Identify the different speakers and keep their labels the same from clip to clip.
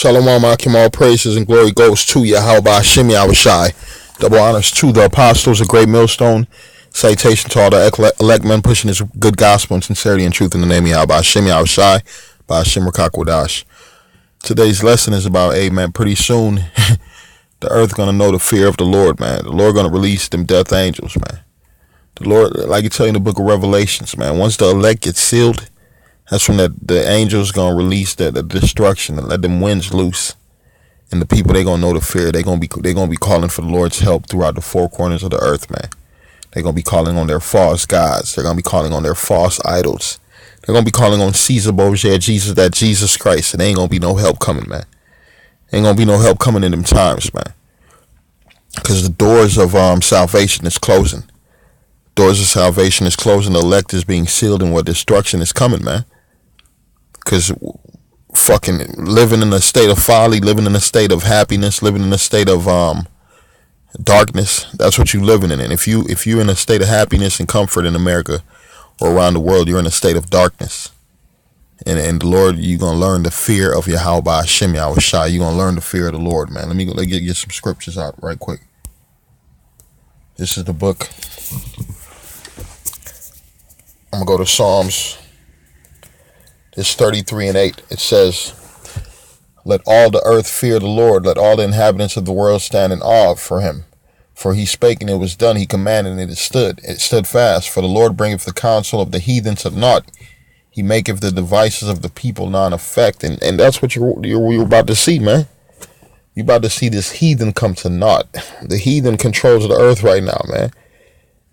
Speaker 1: Shalom, Akim, all praises and glory goes to Yahweh Hashem Yahushai. Double honors to the apostles, a great millstone. Citation to all the elect men pushing his good gospel and sincerity and truth in the name of Yahweh Hashem Yahushai, by Hashem Rakakwadash. Today's lesson is about, man, pretty soon the earth going to know the fear of the Lord, man. The Lord going to release them death angels, man. The Lord, like you tell you in the book of Revelations, man, once the elect get sealed, that's when the angels going to release the destruction and let them winds loose. And the people, they going to know the fear. They're going to be calling for the Lord's help throughout the four corners of the earth, man. They're going to be calling on their false gods. They're going to be calling on their false idols. They're going to be calling on Caesar Borgia, Jesus Christ. And there ain't going to be no help coming, man. Ain't going to be no help coming in them times, man. Because the doors of salvation is closing. Doors of salvation is closing. The elect is being sealed, and what destruction is coming, man. Because fucking living in a state of folly, living in a state of happiness, living in a state of darkness, that's what you're living in. And if you're in a state of happiness and comfort in America or around the world, you're in a state of darkness. And the Lord, you're going to learn the fear of Yahweh Hashem Yahushai. You're going to learn the fear of the Lord, man. Let me get some scriptures out right quick. This is the book. I'm going to go to Psalms. It's 33:8. It says, "Let all the earth fear the Lord. Let all the inhabitants of the world stand in awe for him. For he spake and it was done. He commanded and it stood. It stood fast. For the Lord bringeth the counsel of the heathen to naught. He maketh the devices of the people non-effect." And that's what you're about to see, man. You're about to see this heathen come to naught. The heathen controls the earth right now, man.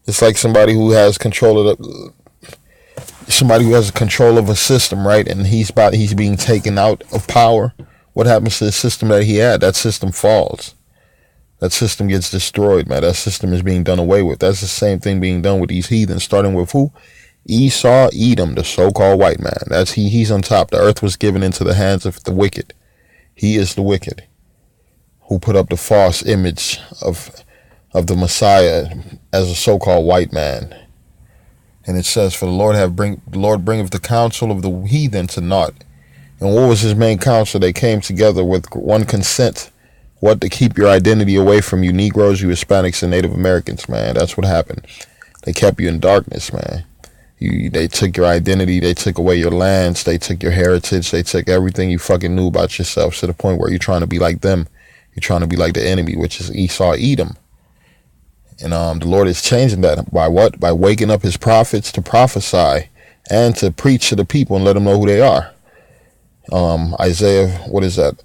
Speaker 1: It's like somebody who has control of a system, right? And he's being taken out of power. What happens to the system that he had? That system falls. That system gets destroyed, man. That system is being done away with. That's the same thing being done with these heathens, starting with who? Esau, Edom, the so-called white man. That's he's on top. The earth was given into the hands of the wicked. He is the wicked who put up the false image of the Messiah as a so-called white man. And it says, "For the Lord bringeth the counsel of the heathen to naught." And what was his main counsel? They came together with one consent. What? To keep your identity away from you Negroes, you Hispanics, and Native Americans, man. That's what happened. They kept you in darkness, man. They took your identity. They took away your lands. They took your heritage. They took everything you fucking knew about yourself, to the point where you're trying to be like them. You're trying to be like the enemy, which is Esau, Edom. And the Lord is changing that by what? By waking up his prophets to prophesy and to preach to the people and let them know who they are. Isaiah, what is that?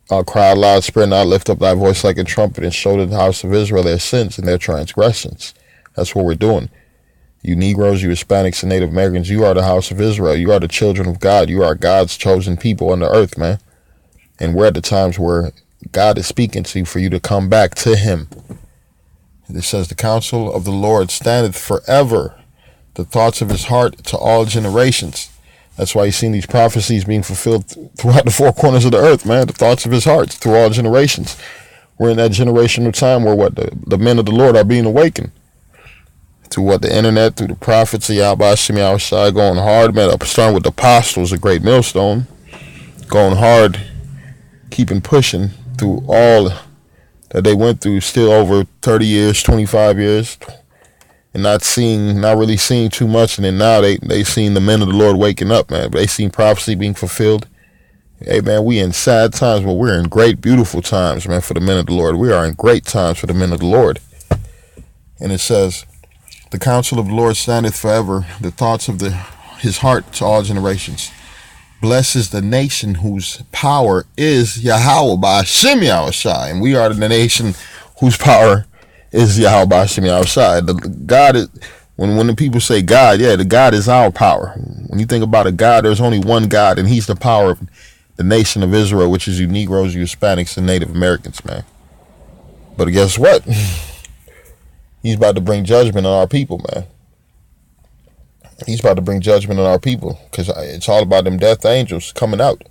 Speaker 1: I'll cry aloud, spare not, lift up thy voice like a trumpet, and show to the house of Israel their sins and their transgressions. That's what we're doing. You Negroes, you Hispanics, and Native Americans, you are the house of Israel. You are the children of God. You are God's chosen people on the earth, man. And we're at the times where God is speaking to you for you to come back to him. It says, "The counsel of the Lord standeth forever, the thoughts of his heart to all generations." That's why you've seen these prophecies being fulfilled throughout the four corners of the earth, man. The thoughts of his heart through all generations. We're in that generational time where the men of the Lord are being awakened. Through the internet, through the prophets of Yahweh Hashem Yahushai, going hard, man. Starting with the apostles, a great millstone. Going hard, keeping pushing through all that they went through, still over 30 years, 25 years, and not really seeing too much. And then now they seen the men of the Lord waking up, man. They seen prophecy being fulfilled. Hey, man, we in sad times, but we're in great, beautiful times, man, for the men of the Lord. We are in great times for the men of the Lord. And it says, "The counsel of the Lord standeth forever, the thoughts of his heart to all generations. Blessed is the nation whose power is Yahweh by Hashem Yahushai." And we are the nation whose power is Yahweh by Hashem Yahushai. The God is, when the people say God, yeah, the God is our power. When you think about a God, there's only one God, and he's the power of the nation of Israel, which is you Negroes, you Hispanics, and Native Americans, man. But guess what? He's about to bring judgment on our people, man. He's about to bring judgment on our people, because it's all about them death angels coming out.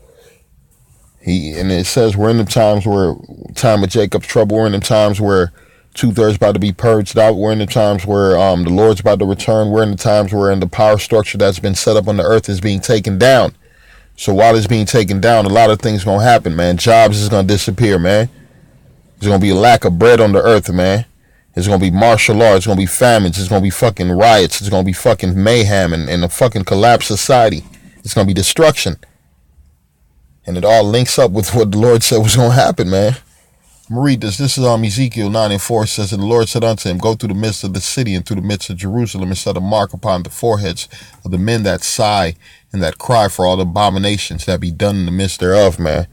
Speaker 1: And it says we're in the time of Jacob's trouble. We're in the times where 2/3 about to be purged out. We're in the times where the Lord's about to return. We're in the times where the power structure that's been set up on the earth is being taken down. So while it's being taken down, a lot of things gonna happen, man. Jobs is gonna disappear, man. There's gonna be a lack of bread on the earth, man. There's gonna be martial law. It's gonna be famines. It's gonna be fucking riots. It's gonna be fucking mayhem and a fucking collapsed society. It's gonna be destruction. And it all links up with what the Lord said was gonna happen, man. I'm gonna read this. This is Ezekiel 9:4. It says, and the Lord said unto him, go through the midst of the city and through the midst of Jerusalem, and set a mark upon the foreheads of the men that sigh and that cry for all the abominations that be done in the midst thereof, man.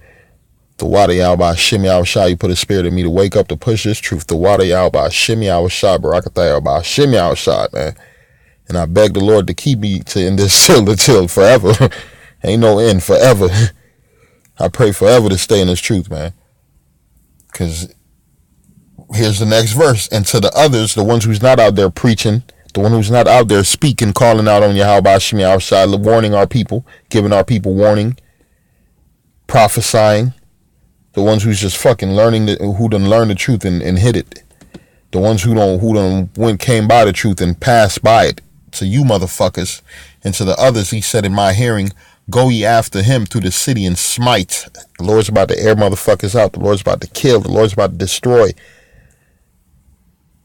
Speaker 1: The water Yahweh Shimmy Awashai, you put a spirit in me to wake up to push this truth. The water Yahweh Shimmy Awashai, Barakatah Yahweh Shimmy Awashai, man. And I beg the Lord to keep me in this till forever. Ain't no end, forever. I pray forever to stay in this truth, man. Because here's the next verse. And to the others, the ones who's not out there preaching, the one who's not out there speaking, calling out on Yahweh Shimmy Awashai, warning our people, giving our people warning, prophesying. The ones who's just fucking learning, who done learned the truth and hid it. The ones who came by the truth and passed by it. To you motherfuckers. And to the others, he said in my hearing, go ye after him through the city and smite. The Lord's about to air motherfuckers out. The Lord's about to kill. The Lord's about to destroy.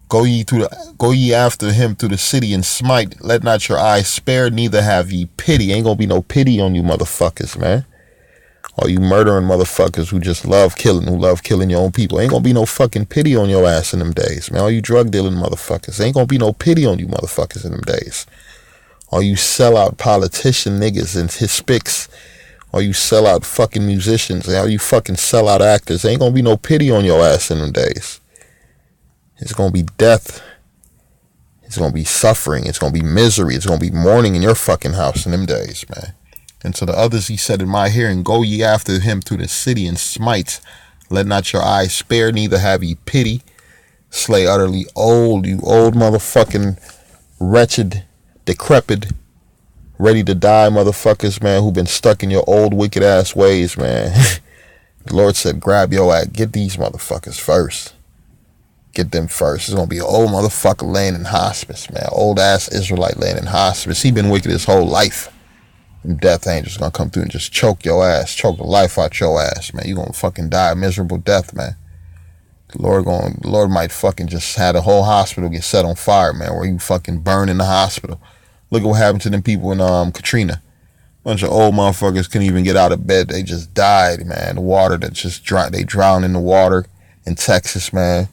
Speaker 1: Go ye after him through the city and smite. Let not your eyes spare, neither have ye pity. Ain't gonna be no pity on you motherfuckers, man. All you murdering motherfuckers who just love killing, who love killing your own people. Ain't gonna be no fucking pity on your ass in them days, man. All you drug dealing motherfuckers. Ain't gonna be no pity on you motherfuckers in them days. All you sellout politician niggas and hispics. All you sellout fucking musicians. All you fucking sellout actors. Ain't gonna be no pity on your ass in them days. It's gonna be death. It's gonna be suffering. It's gonna be misery. It's gonna be mourning in your fucking house in them days, man. And to the others he said in my hearing, go ye after him through the city and smite. Let not your eyes spare, neither have ye pity. Slay utterly old, you old motherfucking wretched, decrepit, ready to die motherfuckers, man, who been stuck in your old wicked ass ways, man. The Lord said, grab your ass, get these motherfuckers first. Get them first. It's gonna be an old motherfucker laying in hospice, man. Old ass Israelite laying in hospice. He been wicked his whole life. Them death angels gonna come through and just choke your ass, choke the life out your ass, man. You gonna fucking die a miserable death, man. The Lord might fucking just have the whole hospital get set on fire, man, where you fucking burn in the hospital. Look at what happened to them people in Katrina. Bunch of old motherfuckers couldn't even get out of bed. They just died, man. The water that just they drowned in the water in Texas, man.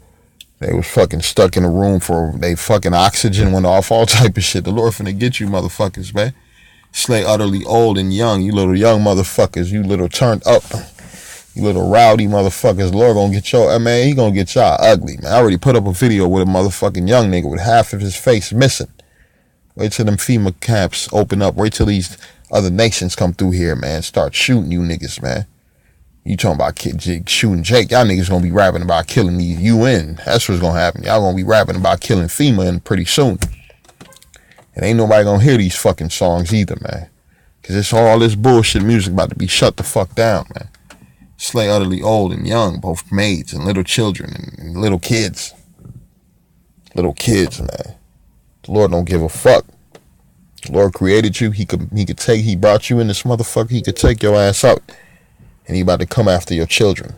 Speaker 1: They was fucking stuck in a room for they fucking oxygen went off, all type of shit. The Lord finna get you motherfuckers, man. Slay utterly old and young, you little young motherfuckers, you little turned up, you little rowdy motherfuckers. Lord gonna get your, man, he gonna get y'all ugly, man. I already put up a video with a motherfucking young nigga with half of his face missing. Wait till them FEMA camps open up. Wait till these other nations come through here, man. Start shooting you niggas, man. You talking about shooting Jake. Y'all niggas gonna be rapping about killing the UN. That's what's gonna happen. Y'all gonna be rapping about killing FEMA and pretty soon. And ain't nobody gonna hear these fucking songs either, man. Cause it's all this bullshit music about to be shut the fuck down, man. Slay utterly old and young, both maids and little children and little kids. Little kids, man. The Lord don't give a fuck. The Lord created you. He brought you in this motherfucker. He could take your ass out. And he about to come after your children.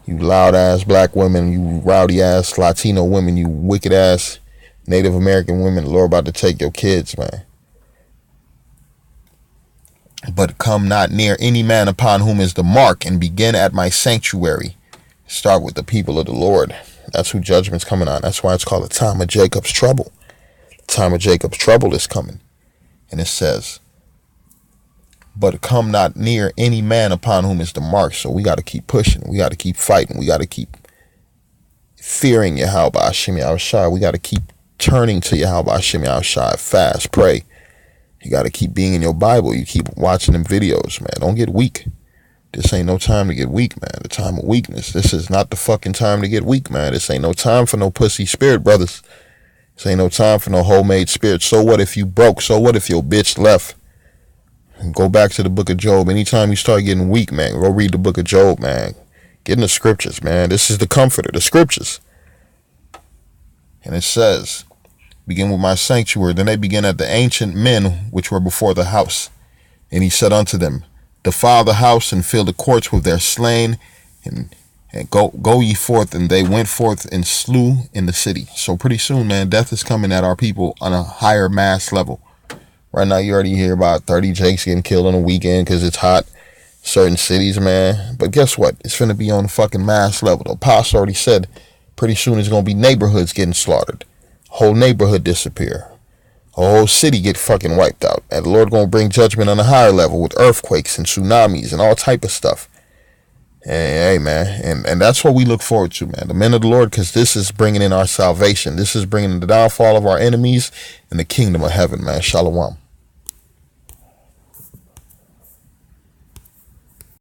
Speaker 1: You loud ass black women, you rowdy ass Latino women, you wicked ass Native American women. The Lord about to take your kids, man. But come not near any man upon whom is the mark, and begin at my sanctuary. Start with the people of the Lord. That's who judgment's coming on. That's why it's called the time of Jacob's trouble. The time of Jacob's trouble is coming. And it says, but come not near any man upon whom is the mark. So we got to keep pushing. We got to keep fighting. We got to keep fearing Yahweh Hashem Yahushua. We got to keep turning to Yahweh Hashem Yahushua. Fast, pray. You got to keep being in your Bible. You keep watching them videos, man. Don't get weak. This ain't no time to get weak, man. The time of weakness. This is not the fucking time to get weak, man. This ain't no time for no pussy spirit, brothers. This ain't no time for no homemade spirit. So what if you broke? So what if your bitch left? Go back to the book of Job. Anytime you start getting weak, man, go read the book of Job, man. Get in the scriptures, man. This is the comforter, the scriptures. And it says, begin with my sanctuary. Then they begin at the ancient men which were before the house. And he said unto them, defile the house and fill the courts with their slain, and go ye forth. And they went forth and slew in the city. So pretty soon, man, death is coming at our people on a higher mass level. Right now, you already hear about 30 Jakes getting killed on a weekend because it's hot. Certain cities, man. But guess what? It's finna be on the fucking mass level. The apostle already said pretty soon it's gonna be neighborhoods getting slaughtered. Whole neighborhood disappear. A whole city get fucking wiped out. And the Lord gonna bring judgment on a higher level with earthquakes and tsunamis and all type of stuff. Hey, man. And that's what we look forward to, man. The men of the Lord, because this is bringing in our salvation. This is bringing the downfall of our enemies and the kingdom of heaven, man. Shalom.